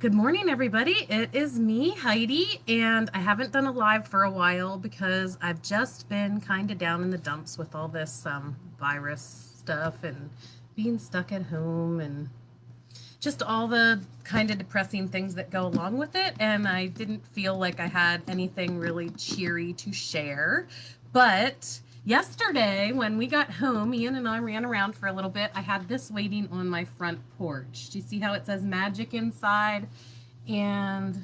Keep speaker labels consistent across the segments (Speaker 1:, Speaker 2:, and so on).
Speaker 1: Good morning, everybody. It is me, Heidi, and I haven't done a live for a while because I've just been kind of down in the dumps with all this virus stuff and being stuck at home and just all the kind of depressing things that go along with it. And I didn't feel like I had anything really cheery to share. But yesterday, when we got home, Ian and I ran around for a little bit. I had this waiting on my front porch. Do you see how it says magic inside and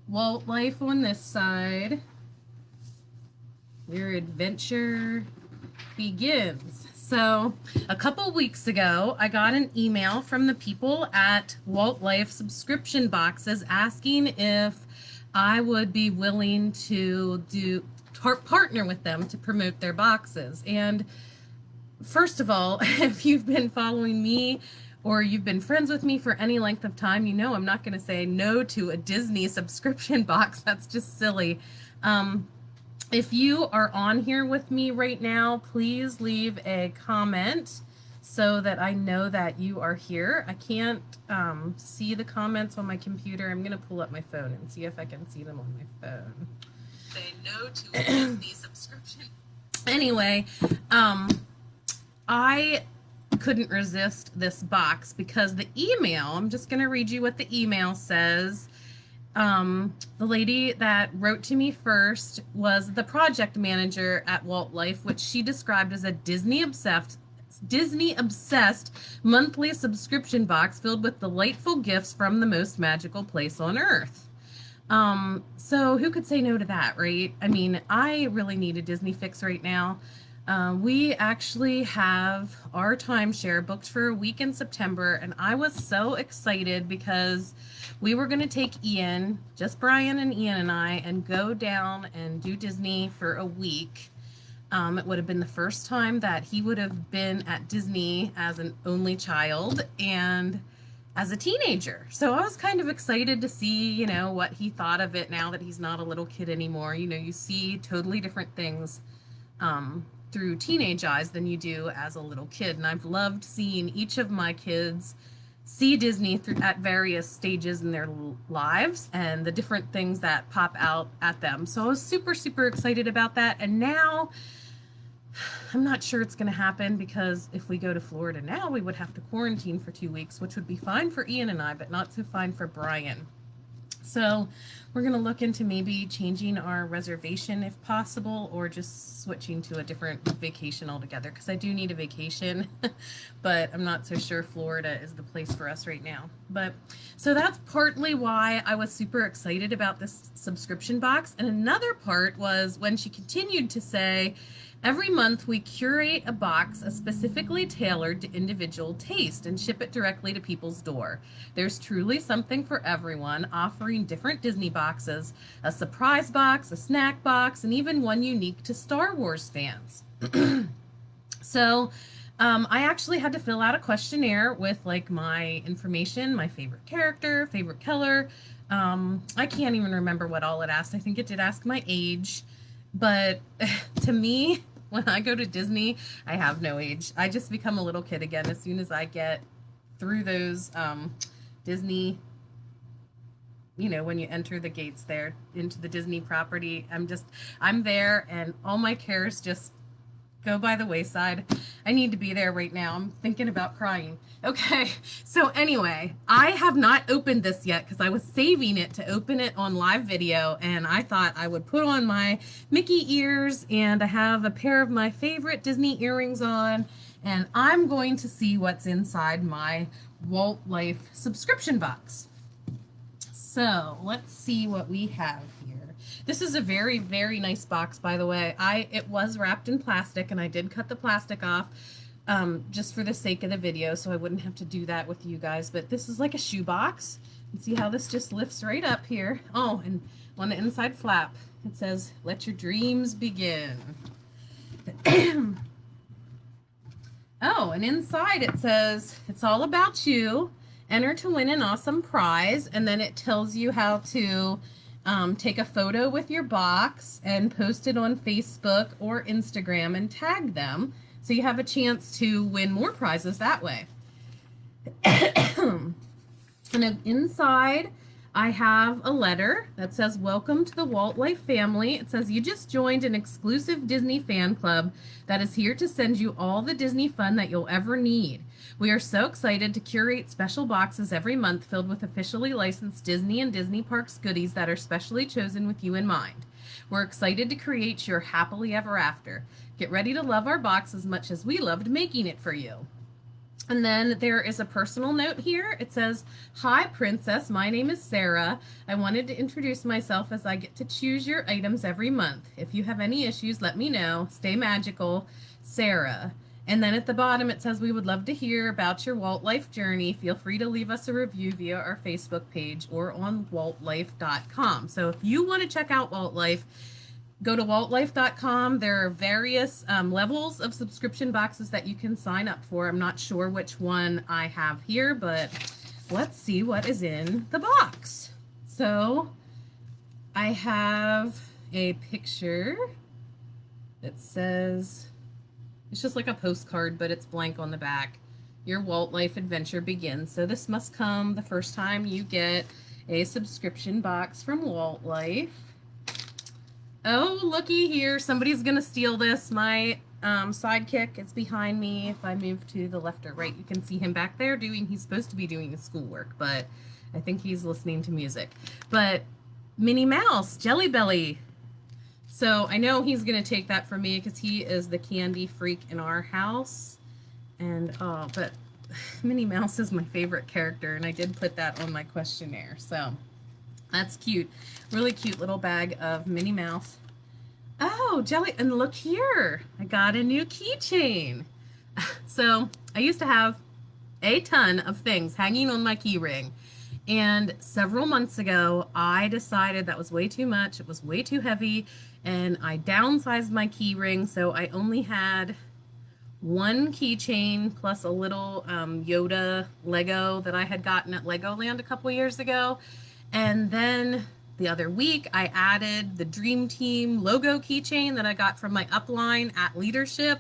Speaker 1: Walt Life on this side? Your adventure begins. So a couple weeks ago, I got an email from the people at Walt Life subscription boxes asking if I would be willing to partner with them to promote their boxes. And first of all, if you've been following me or you've been friends with me for any length of time, you know I'm not going to say no to a Disney subscription box. That's just silly. If you are on here with me right now, please leave a comment so that I know that you are here. I can't see the comments on my computer. I'm going to pull up my phone and see if I can see them on my phone. Say no to a Disney subscription. Anyway, I couldn't resist this box because the email, I'm just going to read you what the email says. The lady that wrote to me first was the project manager at Walt Life, which she described as a Disney obsessed monthly subscription box filled with delightful gifts from the most magical place on earth. So who could say no to that, right? I mean, I really need a Disney fix right now. We actually have our timeshare booked for a week in September, and I was so excited because we were going to take Ian, just Brian and Ian and I, and go down and do Disney for a week. It would have been the first time that he would have been at Disney as an only child and as a teenager. So I was kind of excited to see, you know, what he thought of it now that he's not a little kid anymore. You know, you see totally different things through teenage eyes than you do as a little kid. And I've loved seeing each of my kids see Disney at various stages in their lives and the different things that pop out at them. So I was super, super excited about that. And now I'm not sure it's going to happen because if we go to Florida now, we would have to quarantine for 2 weeks, which would be fine for Ian and I, but not so fine for Brian. So we're going to look into maybe changing our reservation if possible, or just switching to a different vacation altogether, because I do need a vacation, but I'm not so sure Florida is the place for us right now. But so that's partly why I was super excited about this subscription box. And another part was when she continued to say, every month we curate a box specifically tailored to individual taste and ship it directly to people's door. There's truly something for everyone, offering different Disney boxes, a surprise box, a snack box, and even one unique to Star Wars fans. So I actually had to fill out a questionnaire with like my information, my favorite character, favorite color. I can't even remember what all it asked. I think it did ask my age. But to me, when I go to Disney, I have no age. I just become a little kid again as soon as I get through those Disney, you know, when you enter the gates there into the Disney property. I'm there and all my cares just go by the wayside. I need to be there right now. I'm thinking about crying. Okay, so anyway, I have not opened this yet because I was saving it to open it on live video, and I thought I would put on my Mickey ears, and I have a pair of my favorite Disney earrings on, and I'm going to see what's inside my Walt Life subscription box. So let's see what we have here. This is a very, very nice box, by the way. It was wrapped in plastic, and I did cut the plastic off just for the sake of the video, so I wouldn't have to do that with you guys. But this is like a shoe box. And see how this just lifts right up here. Oh, and on the inside flap, it says, "Let your dreams begin." Oh, and inside it says, "It's all about you. Enter to win an awesome prize." And then it tells you how to take a photo with your box and post it on Facebook or Instagram and tag them, so you have a chance to win more prizes that way. And inside I have a letter that says, "Welcome to the Walt Life family." It says, "You just joined an exclusive Disney fan club that is here to send you all the Disney fun that you'll ever need. We are so excited to curate special boxes every month filled with officially licensed Disney and Disney Parks goodies that are specially chosen with you in mind. We're excited to create your happily ever after. Get ready to love our box as much as we loved making it for you." And then there is a personal note here. It says, "Hi, Princess. My name is Sarah. I wanted to introduce myself as I get to choose your items every month. If you have any issues, let me know. Stay magical, Sarah." And then at the bottom it says, "We would love to hear about your Walt Life journey. Feel free to leave us a review via our Facebook page or on waltlife.com." So if you want to check out Walt Life, go to waltlife.com. There are various levels of subscription boxes that you can sign up for. I'm not sure which one I have here, but let's see what is in the box. So I have a picture that says, it's just like a postcard, but it's blank on the back. "Your Walt Life adventure begins." So this must come the first time you get a subscription box from Walt Life. Oh, looky here. Somebody's going to steal this. My sidekick is behind me. If I move to the left or right, you can see him back there he's supposed to be doing his schoolwork, but I think he's listening to music. But Minnie Mouse, Jelly Belly. So I know he's going to take that from me because he is the candy freak in our house. And, but Minnie Mouse is my favorite character, and I did put that on my questionnaire. So that's cute. Really cute little bag of Minnie Mouse. Oh, jelly, and look here. I got a new keychain. So I used to have a ton of things hanging on my key ring. And several months ago, I decided that was way too much. It was way too heavy. And I downsized my key ring. So I only had one keychain plus a little Yoda Lego that I had gotten at Legoland a couple years ago. And then the other week, I added the Dream Team logo keychain that I got from my upline at Leadership.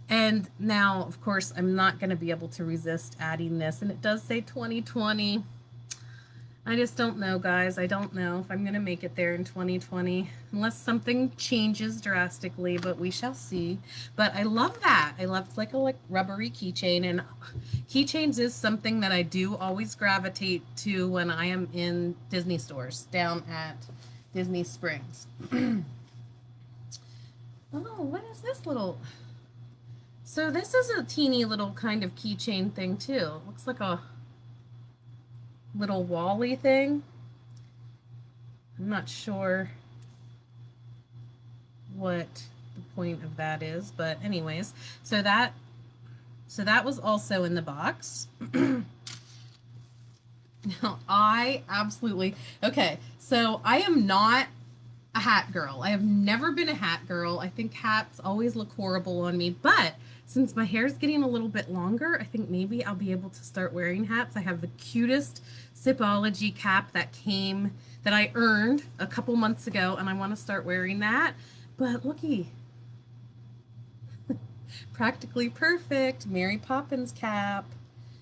Speaker 1: And now, of course, I'm not going to be able to resist adding this. And it does say 2020. I just don't know, guys. I don't know if I'm going to make it there in 2020 unless something changes drastically, but we shall see. But I love that. I love, it's like a rubbery keychain, and keychains is something that I do always gravitate to when I am in Disney stores down at Disney Springs. Oh, what is this little? So this is a teeny little kind of keychain thing too. It looks like a little Wally thing. I'm not sure what the point of that is, but anyways, so that was also in the box. Now I absolutely, okay, so I am not a hat girl. I have never been a hat girl. I think hats always look horrible on me, but since my hair is getting a little bit longer, I think maybe I'll be able to start wearing hats. I have the cutest Sipology cap that I earned a couple months ago, and I want to start wearing that. But looky, practically perfect Mary Poppins cap.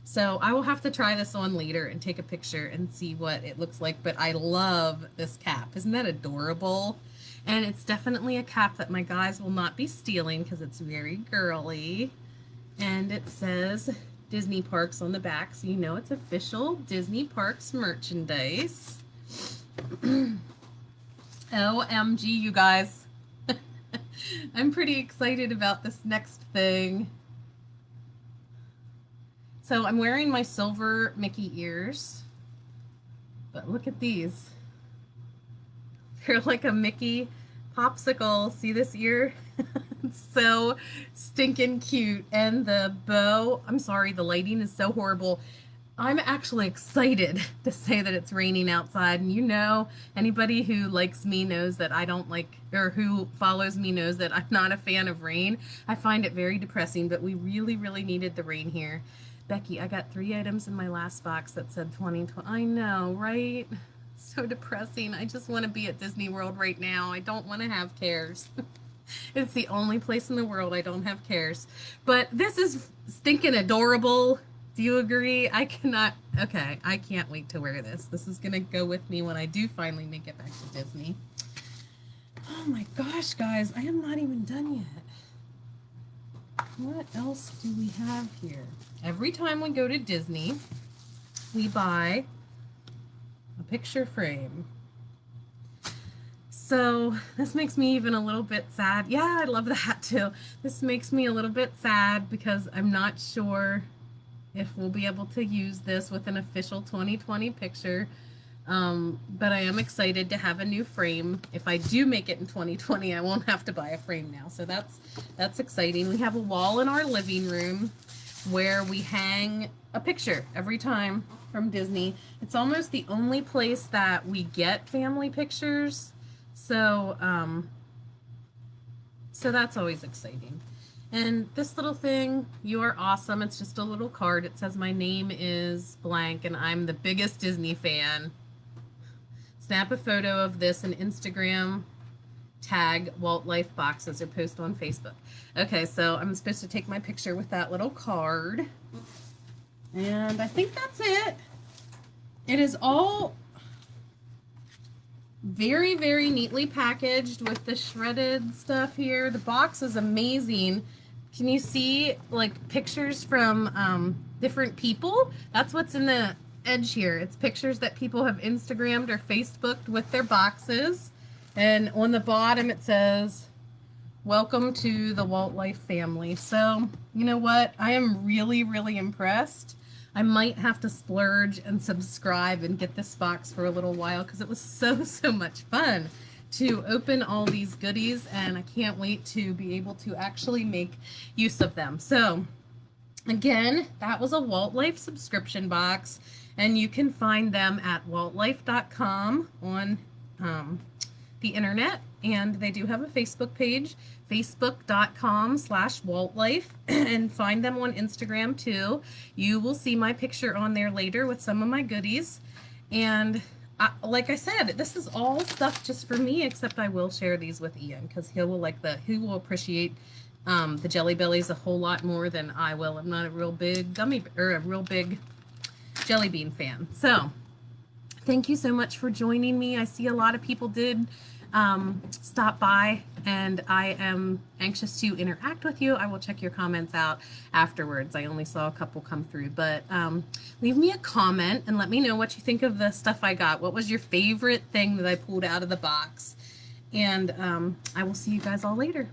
Speaker 1: So I will have to try this on later and take a picture and see what it looks like. But I love this cap. Isn't that adorable? And it's definitely a cap that my guys will not be stealing because it's very girly. And it says Disney Parks on the back, so you know it's official Disney Parks merchandise. OMG, you guys. I'm pretty excited about this next thing. So I'm wearing my silver Mickey ears, but look at these. They're like a Mickey popsicle. See this ear? It's so stinking cute. And the bow, I'm sorry, the lighting is so horrible. I'm actually excited to say that it's raining outside. And you know, anybody who likes me knows that I don't like, or who follows me knows that I'm not a fan of rain. I find it very depressing, but we really, really needed the rain here. Becky, I got 3 items in my last box that said 2020. I know, right? So depressing. I just want to be at Disney World right now. I don't want to have cares. It's the only place in the world I don't have cares. But this is stinking adorable. Do you agree? I cannot. Okay, I can't wait to wear this. This is going to go with me when I do finally make it back to Disney. Oh my gosh, guys, I am not even done yet. What else do we have here? Every time we go to Disney, we buy a picture frame. So this makes me even a little bit sad. Yeah, I love that too. This makes me a little bit sad because I'm not sure if we'll be able to use this with an official 2020 picture. But I am excited to have a new frame. If I do make it in 2020, I won't have to buy a frame now. So that's exciting. We have a wall in our living room where we hang a picture every time from Disney. It's almost the only place that we get family pictures. So, so that's always exciting. And this little thing, you're awesome. It's just a little card. It says my name is blank and I'm the biggest Disney fan. Snap a photo of this and Instagram tag Walt Life boxes or post on Facebook. Okay, so I'm supposed to take my picture with that little card. And I think that's it. It is all very, very neatly packaged with the shredded stuff here. The box is amazing. Can you see like pictures from different people? That's what's in the edge here. It's pictures that people have Instagrammed or Facebooked with their boxes. And on the bottom it says, welcome to the Walt Life family. So, you know what? I am really, really impressed. I might have to splurge and subscribe and get this box for a little while because it was so, so much fun to open all these goodies, and I can't wait to be able to actually make use of them. So, again, that was a Walt Life subscription box, and you can find them at waltlife.com on the internet, and they do have a Facebook page, facebook.com/waltlife, and find them on Instagram too. You will see my picture on there later with some of my goodies. And like I said, this is all stuff just for me, except I will share these with Ian because he will appreciate the Jelly Bellies a whole lot more than I will. I'm not a real big jelly bean fan. So thank you so much for joining me. I see a lot of people did stop by, and I am anxious to interact with you. I will check your comments out afterwards. I only saw a couple come through, but leave me a comment and let me know what you think of the stuff I got. What was your favorite thing that I pulled out of the box? And I will see you guys all later.